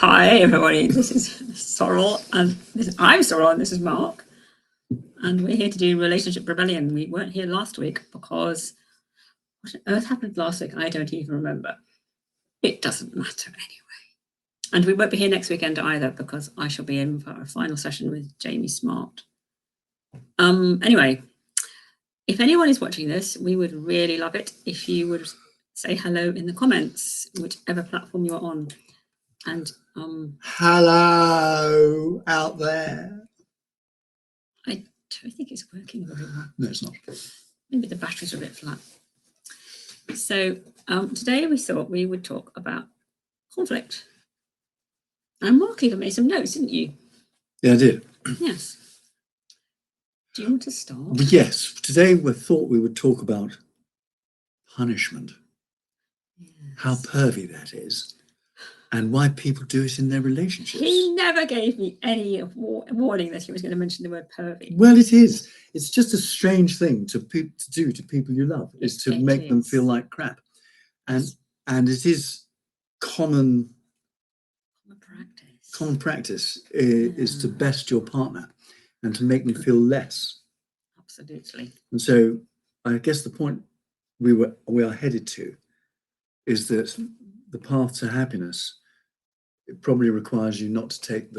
Hi everybody, this is Sorrel and I'm Sorrel and this is Mark, and we're here to do Relationship Rebellion. We weren't here last week because what on earth happened last week? I don't even remember. It doesn't matter anyway. And we won't be here next weekend either because I shall be in for a final session with Jamie Smart. Anyway, if anyone is watching this, we would really love it if you would say hello in the comments, whichever platform you're on. And hello out there. I don't think it's working very well. No, it's not. Maybe the batteries are a bit flat. So today we thought we would talk about conflict. And Mark even made some notes, didn't you? Yeah, I did. Yes. Do you want to start? Yes. Today we thought we would talk about punishment. Yes. How pervy that is. And why people do it in their relationships. He never gave me any warning that he was going to mention the word pervy. Well, it is. It's just a strange thing to do to people you love, is to make them feel like crap. And it is common practice is to best your partner and to make them feel less. Absolutely. And so I guess the point we are headed to is that the path to happiness, it probably requires you not to take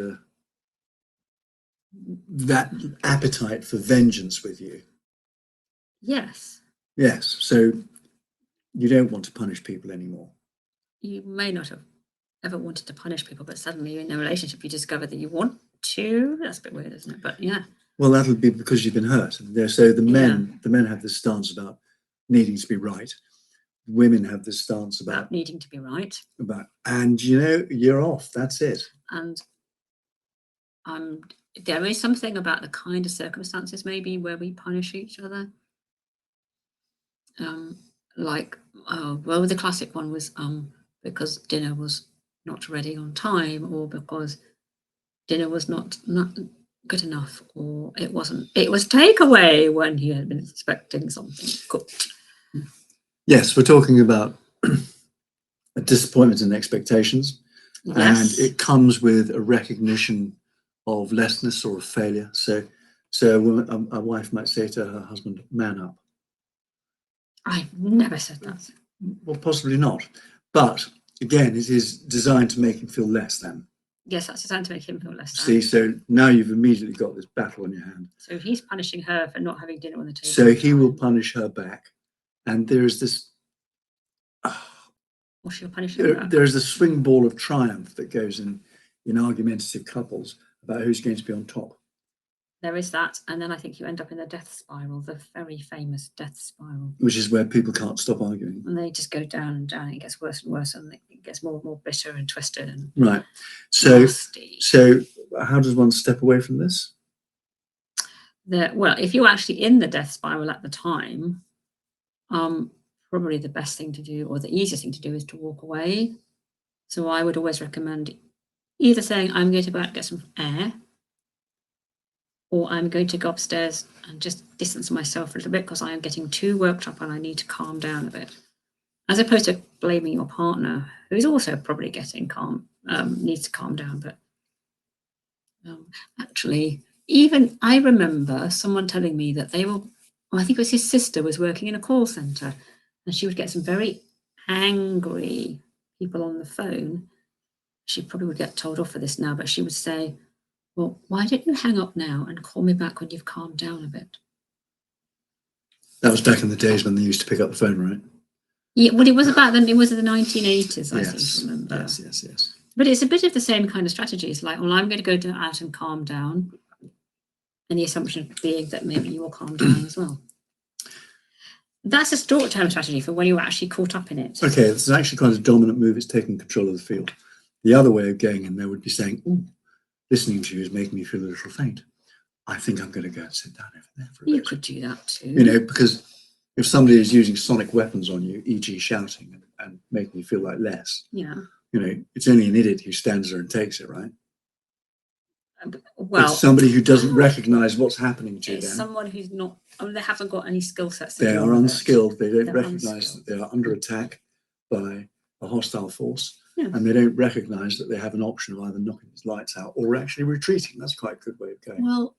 that appetite for vengeance with you. Yes. Yes. So you don't want to punish people anymore. You may not have ever wanted to punish people, but suddenly you're in a relationship, you discover that you want to. That's a bit weird, isn't it? But yeah. Well, that'll be because you've been hurt. So the men have this stance about needing to be right. Women have this stance about needing to be right. And you're off. That's it. And there is something about the kind of circumstances maybe where we punish each other. The classic one was because dinner was not ready on time, or because dinner was not good enough, or it was takeaway when he had been expecting something cooked. Yes, we're talking about a disappointment in expectations. Yes. And it comes with a recognition of lessness or of failure. So a wife might say to her husband, "Man up." I've never said that. Well, possibly not. But again, it is designed to make him feel less than. Yes, that's designed to make him feel less than. See, so now you've immediately got this battle on your hand. So he's punishing her for not having dinner on the table. So he will punish her back. And there is this... Or she'll punish her back. There is a swing ball of triumph that goes in argumentative couples about who's going to be on top. There is that, and then I think you end up in the death spiral, the very famous death spiral. Which is where people can't stop arguing. And they just go down and down, and it gets worse and worse, and it gets more and more bitter and twisted and right. So nasty. So how does one step away from this? Well, if you're actually in the death spiral at the time, probably the best thing to do, or the easiest thing to do, is to walk away. So I would always recommend either saying, I'm going to go out and get some air, or I'm going to go upstairs and just distance myself a little bit because I am getting too worked up and I need to calm down a bit. As opposed to blaming your partner, who's also probably getting needs to calm down. But actually, even I remember someone telling me that I think it was his sister was working in a call centre, and she would get some very angry people on the phone. She probably would get told off for this now, but she would say, "Well, why don't you hang up now and call me back when you've calmed down a bit?" That was back in the days when they used to pick up the phone, right? Yeah, well, it was about then. It was in the 1980s, I seem to remember. Yes. But it's a bit of the same kind of strategy. It's like, well, I'm going to go out and calm down, and the assumption being that maybe you will calm down as well. That's a short-term strategy for when you're actually caught up in it. Okay, this is actually quite a dominant move. It's taking control of the field. The other way of going in there would be saying, "Ooh, listening to you is making me feel a little faint. I think I'm going to go and sit down over there for a bit." You could do that too. Because if somebody is using sonic weapons on you, e.g. shouting and making you feel like less, it's only an idiot who stands there and takes it, right? Well, it's somebody who doesn't recognize what's happening to them. Someone who's not, they haven't got any skill sets. They are unskilled. They don't recognize that they are under attack by a hostile force. Yeah. and they don't recognise that they have an option of either knocking his lights out or actually retreating. That's quite a good way of going. Well,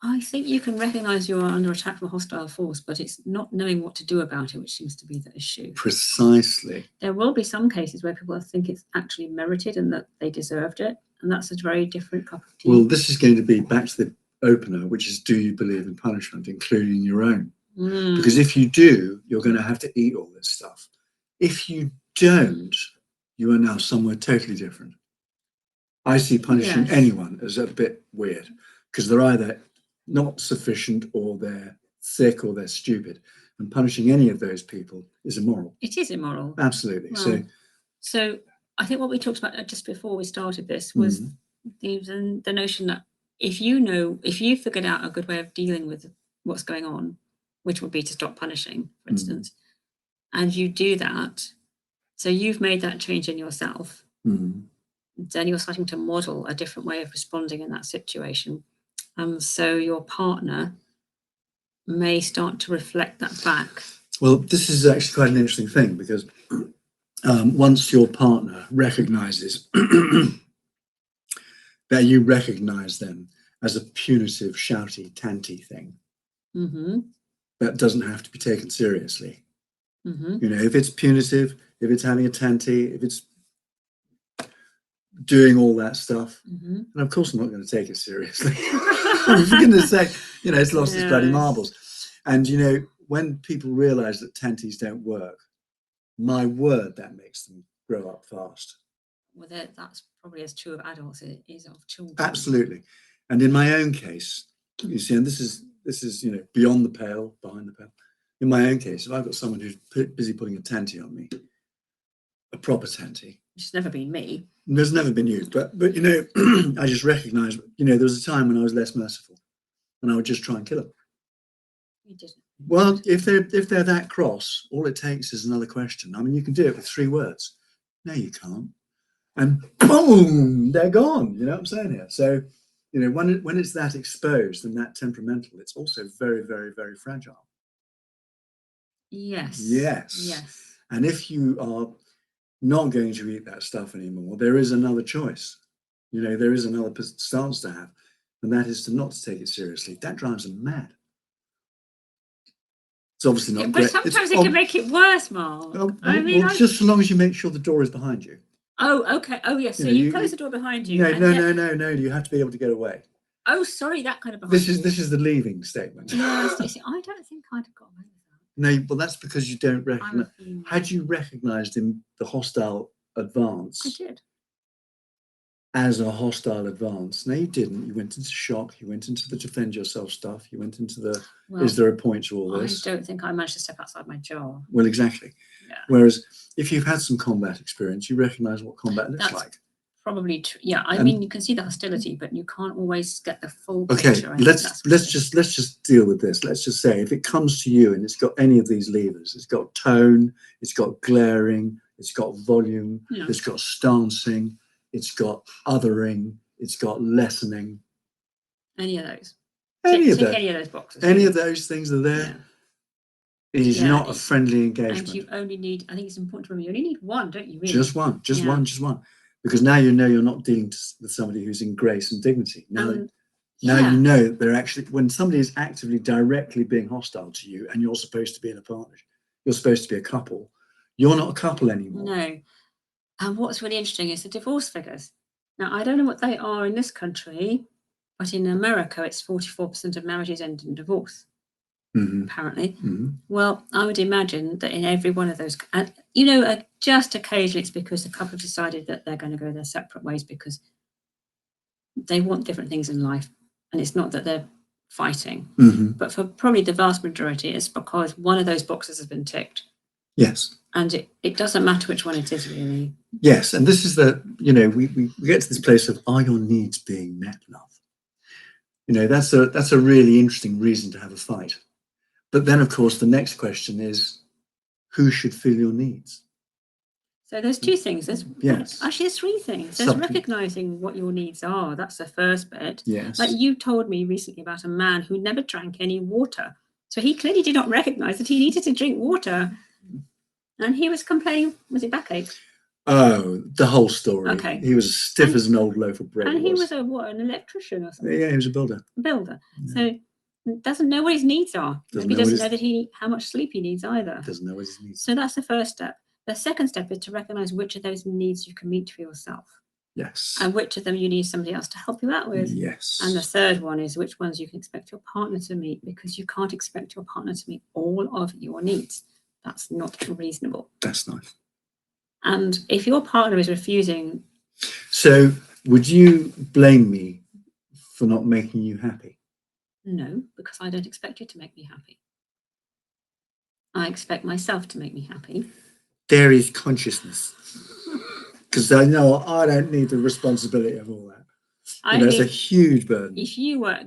I think you can recognise you're under attack from a hostile force, but it's not knowing what to do about it, which seems to be the issue. Precisely. There will be some cases where people think it's actually merited and that they deserved it, and that's a very different cup of tea. Well, this is going to be back to the opener, which is, do you believe in punishment, including your own? Because if you do, you're going to have to eat all this stuff. If you don't, you are now somewhere totally different. I see punishing anyone as a bit weird, because they're either not sufficient or they're sick or they're stupid. And punishing any of those people is immoral. It is immoral. Absolutely. Well, so I think what we talked about just before we started this was the notion that if you figured out a good way of dealing with what's going on, which would be to stop punishing, for instance, and you do that, so you've made that change in yourself, then you're starting to model a different way of responding in that situation. So your partner may start to reflect that back. Well, this is actually quite an interesting thing, because once your partner recognises that you recognise them as a punitive, shouty, tanty thing, that doesn't have to be taken seriously. You know, if it's punitive, if it's having a tanty, if it's doing all that stuff, and of course I'm not going to take it seriously. I'm going to say, you know, it's lost its bloody marbles. And, you know, when people realise that tanties don't work, my word, that makes them grow up fast. Well, that's probably as true of adults as it is of children. Absolutely. And in my own case, you see, and this is, you know, beyond the pale, behind the pale. In my own case, if I've got someone who's busy putting a tanty on me, a proper tanty. It's never been me. There's never been you, but you know, I just recognise, you know, there was a time when I was less merciful, and I would just try and kill them. You didn't. Well, if they're that cross, all it takes is another question. I mean, you can do it with 3 words. No, you can't. And boom, they're gone. You know what I'm saying here? So, you know, when it's that exposed and that temperamental, it's also very, very, very fragile. Yes. Yes. Yes. And if you are not going to eat that stuff anymore, there is another choice. You know, there is another stance to have, and that is to not to take it seriously. That drives them mad. It's obviously not great. But sometimes it can make it worse, Mark. I mean, just so long as you make sure the door is behind you. Oh, okay. Oh, yes. So you close the door behind you. No. You have to be able to get away. Oh, sorry, that kind of behind This is the leaving statement. Yes, you see, I don't think I'd have got away with that. No, well, that's because you don't recognise. Had you recognised in the hostile advance? I did. As a hostile advance. No, you didn't. You went into shock. You went into the defend yourself stuff. You went into the, is there a point to all this? I don't think I managed to step outside my jar. Well, exactly. Yeah. Whereas if you've had some combat experience, you recognise what combat looks like. Probably true. Yeah, I mean, you can see the hostility, but you can't always get the full picture. Okay, let's just deal with this. Let's just say if it comes to you and it's got any of these levers, it's got tone, it's got glaring, it's got volume, it's got stancing, it's got othering, it's got lessening. Any of those. Any of those boxes. Any of those things are there. Yeah. It is not a friendly engagement. And you only need, I think it's important to remember, you only need one, don't you, really? Just one. Because now you know you're not dealing with somebody who's in grace and dignity. Now you know they're actually, when somebody is actively, directly being hostile to you and you're supposed to be in a partnership, you're supposed to be a couple, you're not a couple anymore. No. And what's really interesting is the divorce figures. Now, I don't know what they are in this country, but in America, it's 44% of marriages end in divorce, apparently. Well, I would imagine that in every one of those, and you know, just occasionally it's because the couple have decided that they're going to go their separate ways because they want different things in life. And it's not that they're fighting, but for probably the vast majority, it's because one of those boxes has been ticked. Yes. And it doesn't matter which one it is, really. Yes. And this is the, you know, we get to this place of, are your needs being met, love? You know, that's a really interesting reason to have a fight. But then, of course, the next question is, who should fill your needs? So there's 2 things. Actually, there's 3 things. There's recognising what your needs are. That's the first bit. Yes. Like you told me recently about a man who never drank any water. So he clearly did not recognise that he needed to drink water. And he was complaining, was it backache? Oh, the whole story. Okay. He was as stiff And- as an old loaf of bread. And he was an electrician or something. Yeah, he was a builder. Builder. Yeah. So doesn't know what his needs are. Doesn't Maybe know what doesn't his- know that how much sleep he needs either. Doesn't know what his needs. So that's the first step. The second step is to recognize which of those needs you can meet for yourself. Yes. And which of them you need somebody else to help you out with. Yes. And the third one is which ones you can expect your partner to meet, because you can't expect your partner to meet all of your needs. That's not reasonable. That's nice. And if your partner is refusing. So would you blame me for not making you happy? No, because I don't expect you to make me happy. I expect myself to make me happy. There is consciousness. Because I know I don't need the responsibility of all that. It's a huge burden. If you were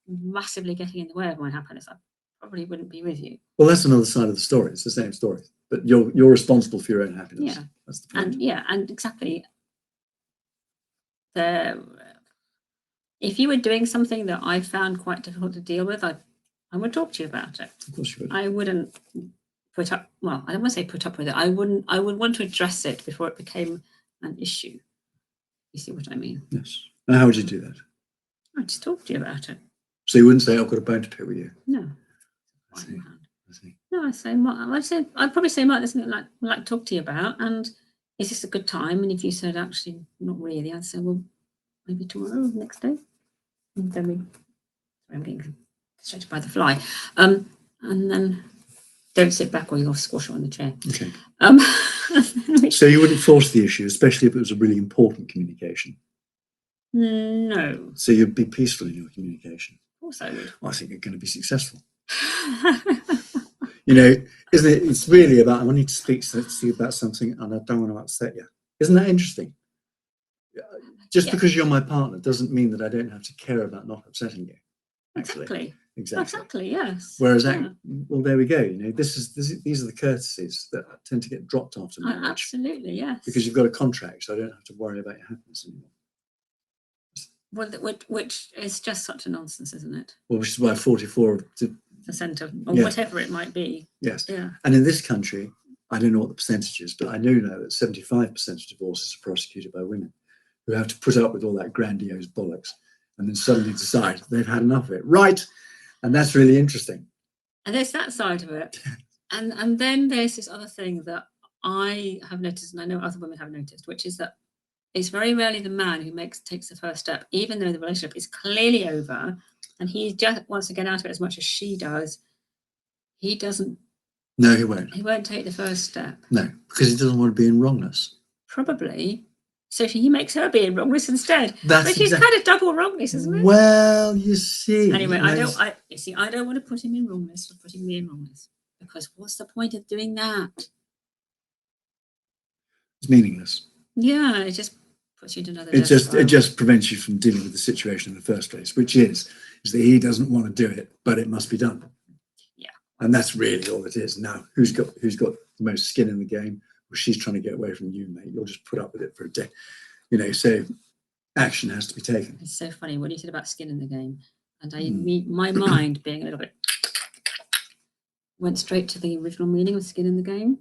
massively getting in the way of my happiness, I probably wouldn't be with you. Well, that's another side of the story. It's the same story, but you're responsible for your own happiness. Yeah, that's the point. And exactly. If you were doing something that I found quite difficult to deal with, I would talk to you about it. Of course you would. I wouldn't put up. Well, I don't want to say put up with it. I would want to address it before it became an issue. You see what I mean? Yes. Now, how would you do that? I'd just talk to you about it. So you wouldn't say, "I've got a bone to pick with you." No. I see. No, I'd probably say, Mark, there's something I'd like to talk to you about, and is this a good time? And if you said, actually, not really, I'd say, well, maybe tomorrow, next day. And then I'm getting distracted by the fly. And then don't sit back or you'll squash it on the chair. Okay. Which, so you wouldn't force the issue, especially if it was a really important communication. No. So you'd be peaceful in your communication. Of course I would. Well, I think you're going to be successful. Isn't it? It's really about, I need to speak to you about something and I don't want to upset you. Isn't that interesting? Just because you're my partner doesn't mean that I don't have to care about not upsetting you. Actually. Exactly. Yes. Whereas, well, there we go. These are the courtesies that tend to get dropped after marriage. Absolutely, yes. Because you've got a contract, so I don't have to worry about your happiness anymore. Well, which is just such a nonsense, isn't it? Well, which is why 44% or whatever it might be. Yes. Yeah. And in this country, I don't know what the percentage is, but I do know that 75% of divorces are prosecuted by women who have to put up with all that grandiose bollocks and then suddenly decide they've had enough of it. Right. And that's really interesting. And there's that side of it. And then there's this other thing that I have noticed, and I know other women have noticed, which is that it's very rarely the man who takes the first step, even though the relationship is clearly over and he just wants to get out of it as much as she does. He doesn't. No, he won't. He won't take the first step. No, because he doesn't want to be in wrongness. Probably. So he makes her be in wrongness instead. But he's kind of double wrongness, isn't it? Well, you see. Anyway, I don't want to put him in wrongness for putting me in wrongness, because what's the point of doing that? It's meaningless. Yeah, it just puts you to another. It just prevents you from dealing with the situation in the first place, which is that he doesn't want to do it, but it must be done. Yeah, and that's really all it is. Now, who's got the most skin in the game? Well, she's trying to get away from you, mate. You'll just put up with it for a day, So action has to be taken. It's so funny when you said about skin in the game, and my mind being a little bit went straight to the original meaning of skin in the game,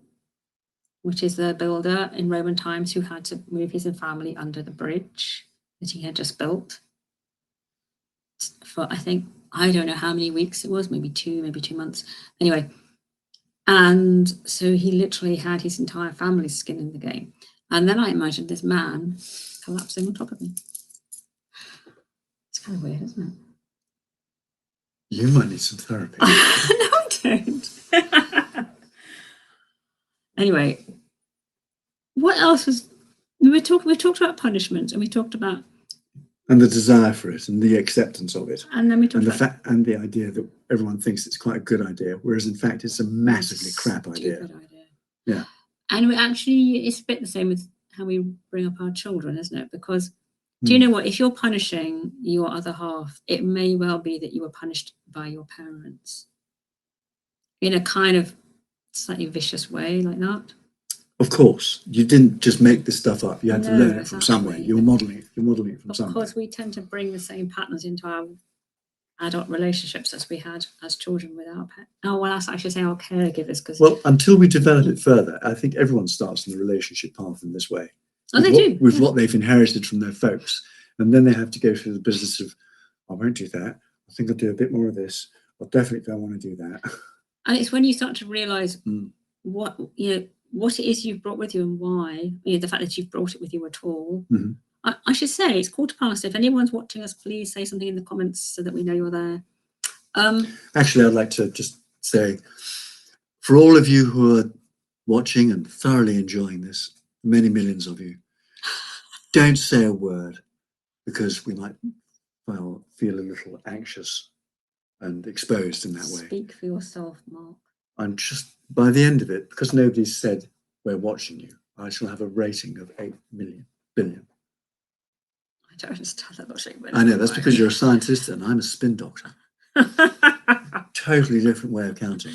which is the builder in Roman times who had to move his family under the bridge that he had just built for, I don't know how many weeks it was, maybe 2 months. Anyway, and so he literally had his entire family's skin in the game. And then I imagined this man collapsing on top of me. It's kind of weird, isn't it? You might need some therapy. No, I don't. Anyway, what else was we talked about punishment, and we talked about the desire for it and the acceptance of it, and then we talked about the idea that everyone thinks it's quite a good idea, whereas in fact it's a massively crap idea. Yeah, and it's a bit the same with how we bring up our children, isn't it? Because do you know what? If you're punishing your other half, it may well be that you were punished by your parents in a kind of slightly vicious way like that. Of course, you didn't just make this stuff up. You had to learn it from somewhere. You're modelling it from somewhere. Because we tend to bring the same patterns into our adult relationships as we had as children with our pet. Oh, well, I should say our caregivers, because Well, until we develop it further, I think everyone starts in the relationship path in this way. oh, they do with what they've inherited from their folks, and then they have to go through the business of, I won't do that. I think I'll do a bit more of this. I definitely don't want to do that. And it's when you start to realise what what it is you've brought with you and why. The fact that you've brought it with you at all. Mm-hmm. I should say it's 1:15. If anyone's watching us, please say something in the comments so that we know you're there. Actually, I'd like to just say, for all of you who are watching and thoroughly enjoying this, many millions of you, don't say a word, because we might feel a little anxious and exposed in that way. Speak for yourself, Mark. I'm just, by the end of it, because nobody's said we're watching you, I shall have a rating of 8 billion. I don't understand that logic. I know, that's because you're a scientist and I'm a spin doctor. Totally different way of counting.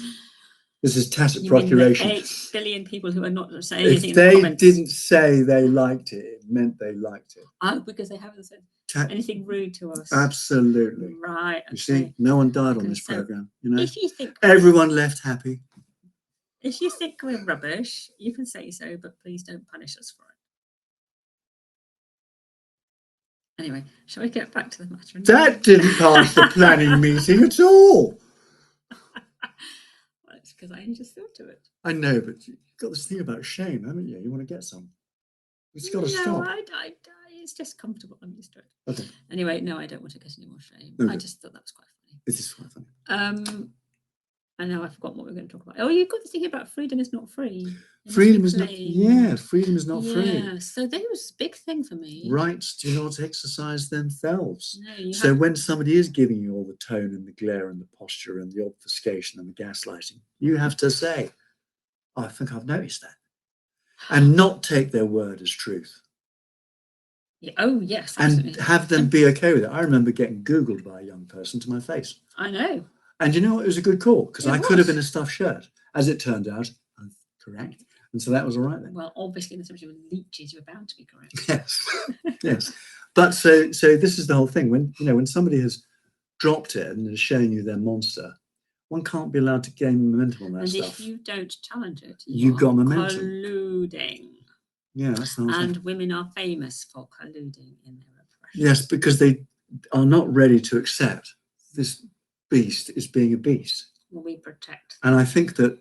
This is tacit procuration. 8 billion people who are not saying anything If in the they comments. didn't say they liked it, it meant they liked it. Oh, because they haven't said anything rude to us. Absolutely. Right. Okay. You see, no one died on this program. If you think everyone left happy. If you think we're rubbish, you can say so, but please don't punish us for it. Anyway, shall we get back to the matter? That didn't pass the planning meeting at all. Well, it's because I only just thought of it. I know, but you've got this thing about shame, haven't you? You want to get some. It's got to stop. It's just comfortable. I'm used to it. Okay. Anyway, no, I don't want to get any more shame. Okay. I just thought that was quite funny. It is quite funny. And now I've forgotten what we're going to talk about. Oh, you've got this thing about freedom is not free. Freedom is not. Yeah, freedom is not free. Yeah, so that was a big thing for me. Rights do not exercise themselves. No, so when somebody is giving you all the tone and the glare and the posture and the obfuscation and the gaslighting, you have to say, oh, I think I've noticed that, and not take their word as truth. Yeah. Oh, yes, absolutely. And have them be okay with it. I remember getting Googled by a young person to my face. I know. And you know what? It was a good call, because I could have been a stuffed shirt. As it turned out, I'm correct. And so that was all right then. Well, obviously, in the subject of leeches, you're bound to be correct. Yes, yes. But so this is the whole thing. When somebody has dropped it and is showing you their monster, one can't be allowed to gain momentum on that stuff. And if you don't challenge it, you've got momentum. Colluding. Yeah, that's the whole thing. And women are famous for colluding in their oppression. Yes, because they are not ready to accept this beast is being a beast. Well, we protect. And I think that,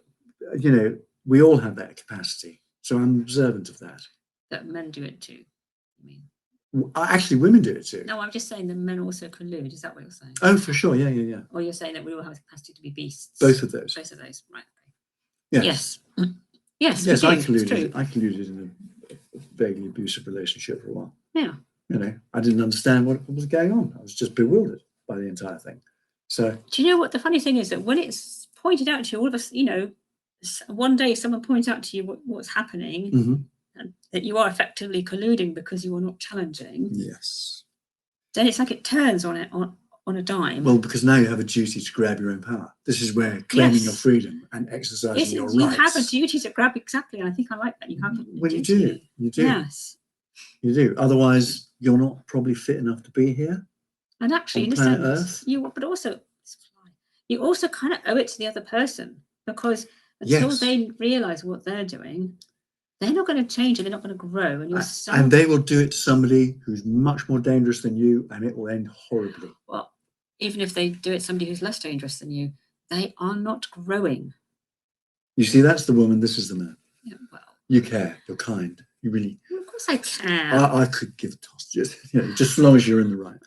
we all have that capacity. So I'm observant of that. That men do it too, I mean. Actually, women do it too. No, I'm just saying that men also collude. Is that what you're saying? Oh, for sure. Yeah. Or you're saying that we all have the capacity to be beasts? Both of those. Both of those, right. Okay. Yes. Yes, I colluded in a vaguely abusive relationship for a while. Yeah. I didn't understand what was going on. I was just bewildered by the entire thing. So do you know what the funny thing is? That when it's pointed out to you, all of us, one day someone points out to you what's happening, and that you are effectively colluding because you are not challenging. Yes. Then it's like it turns on a dime. Well, because now you have a duty to grab your own power. This is where claiming your freedom and exercising your rights. You have a duty to grab, exactly. And I think I like that. You have a duty. You do. Yes. You do. Otherwise, you're not probably fit enough to be here. And actually, in a sense, but also you also kind of owe it to the other person, because until they realise what they're doing, they're not going to change and they're not going to grow. And they will do it to somebody who's much more dangerous than you, and it will end horribly. Well, even if they do it to somebody who's less dangerous than you, they are not growing. You see, that's the woman, this is the man. Yeah, well. You care, you're kind. You really... Well, of course I care. I could give a toss, just as long as you're in the right.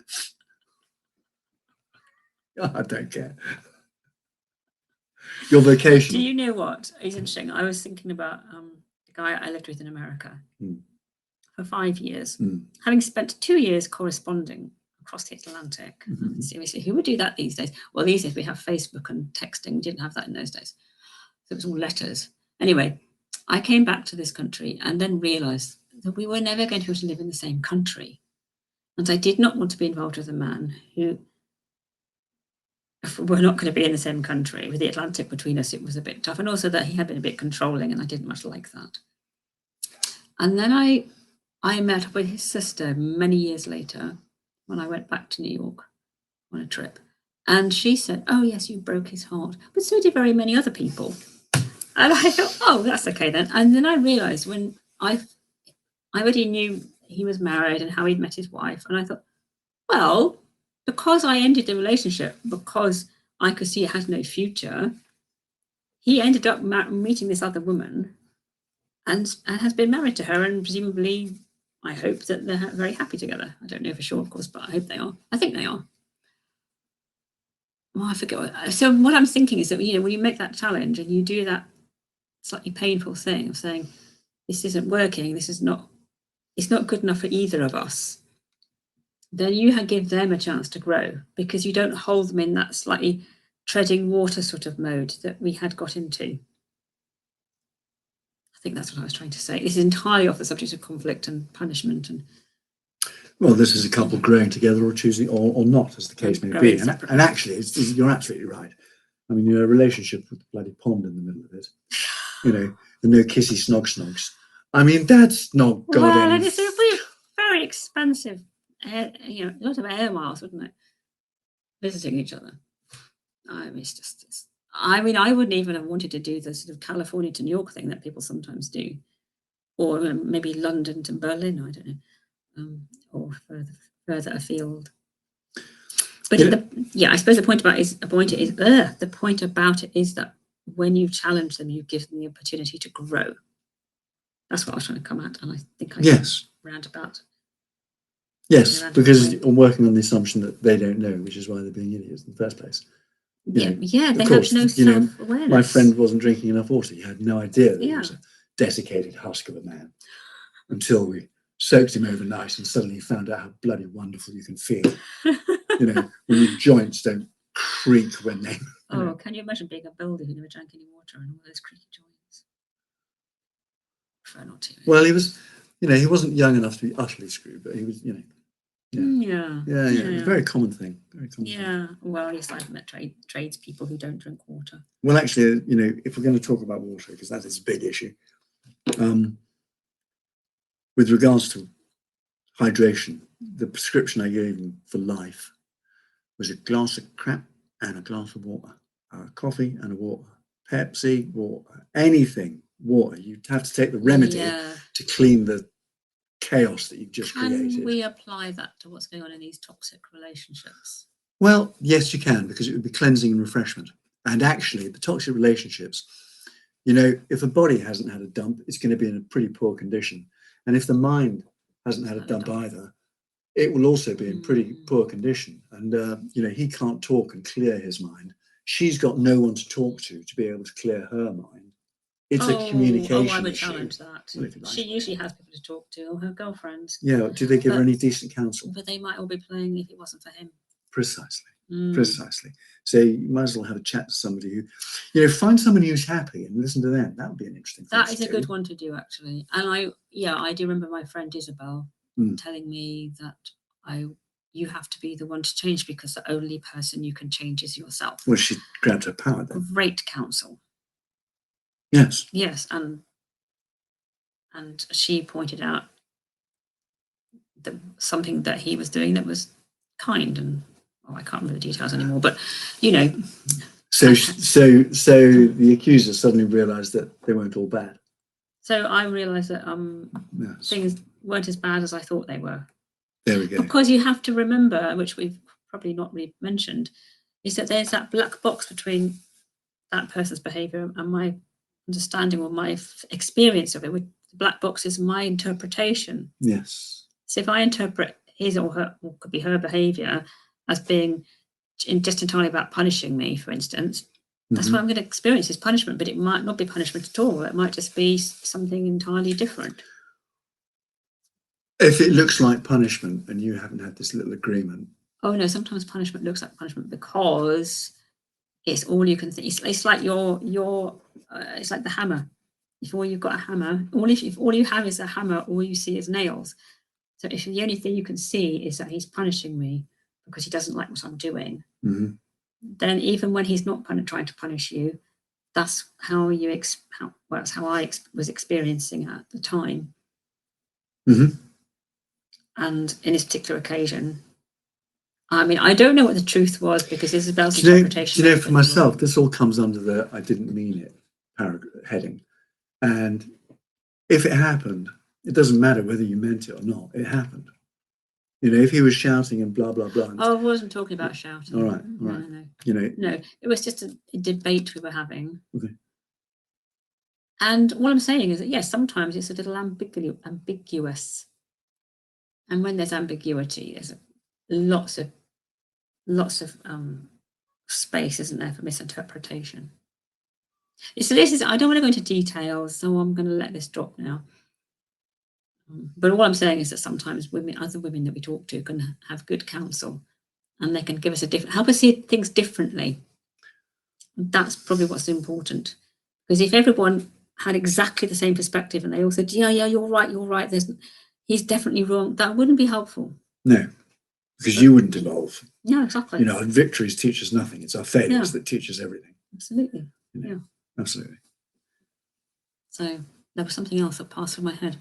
I don't care. Your vocation. Do you know what? It's interesting. I was thinking about the guy I lived with in America for 5 years, having spent 2 years corresponding across the Atlantic. Seriously, who would do that these days? Well, these days we have Facebook and texting. We didn't have that in those days. So it was all letters. Anyway, I came back to this country and then realised that we were never going to be able to live in the same country. And I did not want to be involved with a man who... If we're not going to be in the same country with the Atlantic between us, it was a bit tough. And also that he had been a bit controlling, and I didn't much like that. And then I met up with his sister many years later when I went back to New York on a trip. And she said, "Oh yes, you broke his heart, but so did very many other people." And I thought, "Oh, that's okay then." And then I realised when I already knew he was married and how he'd met his wife, and I thought, well, because I ended the relationship because I could see it had no future, he ended up meeting this other woman and has been married to her, and presumably, I hope that they're very happy together. I don't know for sure, of course, but I hope they are. I think they are. Well, I forget. So what I'm thinking is that, when you make that challenge and you do that slightly painful thing of saying, this isn't working, it's not good enough for either of us, then you give them a chance to grow, because you don't hold them in that slightly treading water sort of mode that we had got into. I think that's what I was trying to say. This is entirely off the subject of conflict and punishment. Well, this is a couple growing together or choosing or not, as the case may be. And actually, you're absolutely right. I mean, you're in a relationship with the bloody pond in the middle of it. The no kissy snogs. I mean, that's not got well, any... it would be very expensive, a lot of air miles, wouldn't it? Visiting each other. I mean, I wouldn't even have wanted to do the sort of California to New York thing that people sometimes do, or maybe London to Berlin. I don't know, or further afield. But I suppose the point about it is that when you challenge them, you give them the opportunity to grow. That's what I was trying to come at, and I think I roundabout. Yes, because I'm working on the assumption that they don't know, which is why they're being idiots in the first place. They have no self-awareness. My friend wasn't drinking enough water. He had no idea that he was a desiccated husk of a man until we soaked him overnight, and suddenly he found out how bloody wonderful you can feel. When your joints don't creak when they... Can you imagine being a builder who never drank any water and all those creaky joints? Try not to. Well, he was, he wasn't young enough to be utterly screwed, but he was, Yeah. It was a very common thing. Well, yes, I've met tradespeople who don't drink water. Well, actually, if we're going to talk about water, because that is a big issue, with regards to hydration, the prescription I gave him for life was a glass of crap and a glass of water, coffee and a water, Pepsi, water, anything, water. You'd have to take the remedy to clean the chaos that you've just created. Can we apply that to what's going on in these toxic relationships? Well, yes, you can, because it would be cleansing and refreshment. And actually, the toxic relationships, if a body hasn't had a dump, it's going to be in a pretty poor condition. And if the mind hasn't had a dump either, it will also be in pretty poor condition. And, he can't talk and clear his mind. She's got no one to talk to be able to clear her mind. It's a communication I would issue. challenge that. Well, she usually has people to talk to, or her girlfriends. Yeah, do they give her any decent counsel? But they might all be playing if it wasn't for him. Precisely. So you might as well have a chat to somebody who, find somebody who's happy and listen to them. That would be an interesting thing. That is a good one to do, actually. And I do remember my friend Isabel telling me that you have to be the one to change, because the only person you can change is yourself. Well, she grabbed her power then. Great counsel. Yes. Yes, and she pointed out that something that he was doing that was kind, and I can't remember the details anymore, but So the accuser suddenly realised that they weren't all bad. So I realised that things weren't as bad as I thought they were. There we go. Because you have to remember, which we've probably not really mentioned, is that there's that black box between that person's behaviour and my understanding or my experience of it. The black box is my interpretation. Yes. So if I interpret his or her, or could be her behaviour, as being just entirely about punishing me, for instance, that's what I'm going to experience is punishment, but it might not be punishment at all. It might just be something entirely different. If it looks like punishment and you haven't had this little agreement. Oh no, sometimes punishment looks like punishment because it's all you can think. It's like it's like the hammer. If all you've got a hammer, if all you have is a hammer, all you see is nails. So if the only thing you can see is that he's punishing me because he doesn't like what I'm doing, then even when he's not trying to punish you, that's how that's how I was experiencing it at the time. And in this particular occasion, I mean, I don't know what the truth was because Isabel's Do interpretation. you know, for myself, this all comes under the "I didn't mean it" heading. And if it happened, it doesn't matter whether you meant it or not. It happened. You know, if he was shouting and blah blah blah. Oh, I wasn't talking about shouting. All right. No. You know, no, it was just a debate we were having. Okay. And what I'm saying is that yes, sometimes it's a little ambiguous. And when there's ambiguity, there's lots of space, isn't there, for misinterpretation. So this is, I don't want to go into details, so I'm going to let this drop now. But all I'm saying is that sometimes other women that we talk to can have good counsel, and they can give us help us see things differently. That's probably what's important, because if everyone had exactly the same perspective and they all said, yeah, you're right, he's definitely wrong, that wouldn't be helpful. No, because you wouldn't evolve. Yeah, exactly. You know, and victories teach us nothing. It's our failures that teach us everything. Absolutely. You know, absolutely. So there was something else that passed through my head,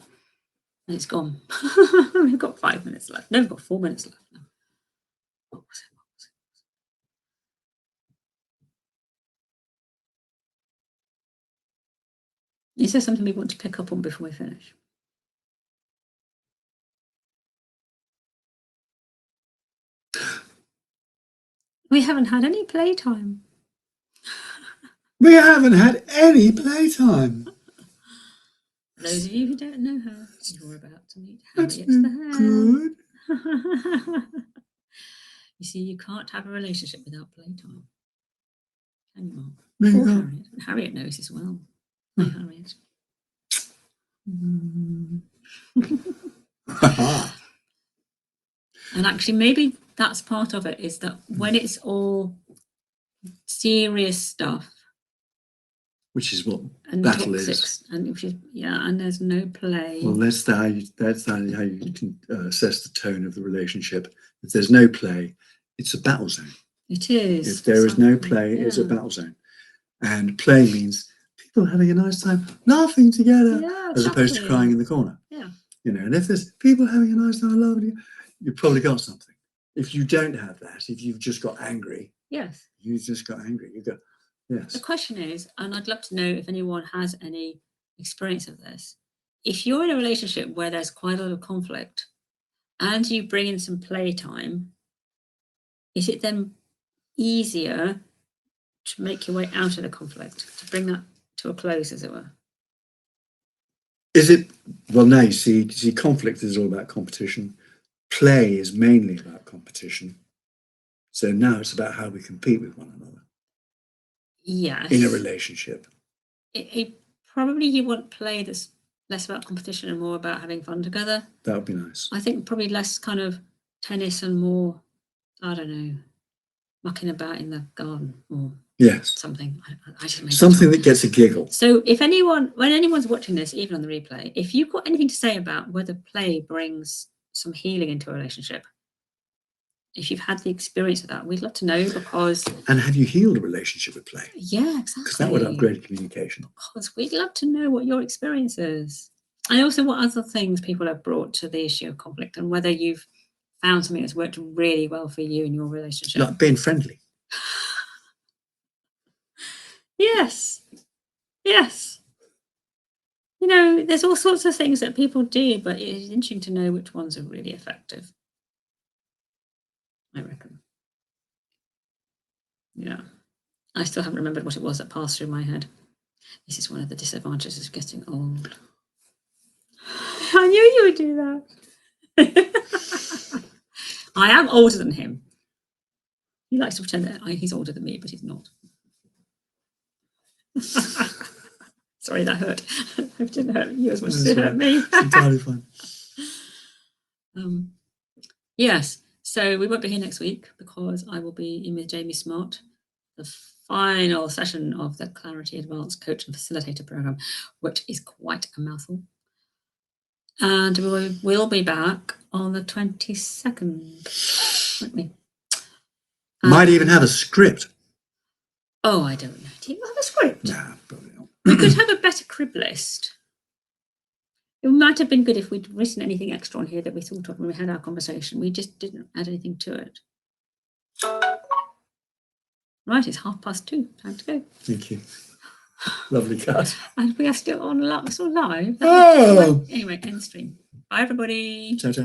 and it's gone. We've got 5 minutes left. No, we've got 4 minutes left now. What was it? Is there something we want to pick up on before we finish? We haven't had any playtime. We haven't had any playtime. Those of you who don't know her, you're about to meet That's Harriet the Hen. good. You see, you can't have a relationship without playtime. Can you, Mark? No, you Or can't. Harriet. And Harriet knows as well. Hi, Harriet. And actually, maybe that's part of it, is that when it's all serious stuff, which is what and battle toxic, is, and there's no play. Well, that's how you can assess the tone of the relationship. If there's no play, it's a battle zone. It is. If there is no play, it's a battle zone. And play means people having a nice time, laughing together, as opposed to crying in the corner. Yeah. You know, and if there's people having a nice time, laughing, you've probably got something. If you don't have that, if you've just got angry, yes, you just got angry. You go, yes. The question is, and I'd love to know if anyone has any experience of this. If you're in a relationship where there's quite a lot of conflict, and you bring in some playtime, is it then easier to make your way out of the conflict, to bring that to a close, as it were? Is it? Well, no, you see, conflict is all about competition. Play is mainly about competition. So now it's about how we compete with one another. Yes. In a relationship. Probably you want play that's less about competition and more about having fun together. That would be nice. I think probably less kind of tennis and more, I don't know, mucking about in the garden or something. I just made something that gets a giggle. So when anyone's watching this, even on the replay, if you've got anything to say about whether play brings some healing into a relationship, if you've had the experience of that, we'd love to know, because... And have you healed a relationship with play? Yeah, exactly. Because that would upgrade communication. Because we'd love to know what your experience is. And also what other things people have brought to the issue of conflict, and whether you've found something that's worked really well for you in your relationship. Like being friendly. Yes. You know, there's all sorts of things that people do, but it's interesting to know which ones are really effective, I reckon. Yeah. I still haven't remembered what it was that passed through my head. This is one of the disadvantages of getting old. I knew you would do that. I am older than him. He likes to pretend that he's older than me, but he's not. Sorry, that hurt. It didn't hurt you as much as it hurt me. It's entirely fine. Yes, so we won't be here next week because I will be in with Jamie Smart, the final session of the Clarity Advanced Coach and Facilitator program, which is quite a mouthful. And we'll be back on the 22nd, won't we? Might even have a script. Oh, I don't know. Do you have a script? Nah, probably not. We could have a better crib list. It might have been good if we'd written anything extra on here that we thought of when we had our conversation. We just didn't add anything to it. Right, it's 2:30. Time to go. Thank you. Lovely cut. And we are still on still live. Oh. Anyway, end stream. Bye, everybody. Ciao, ciao.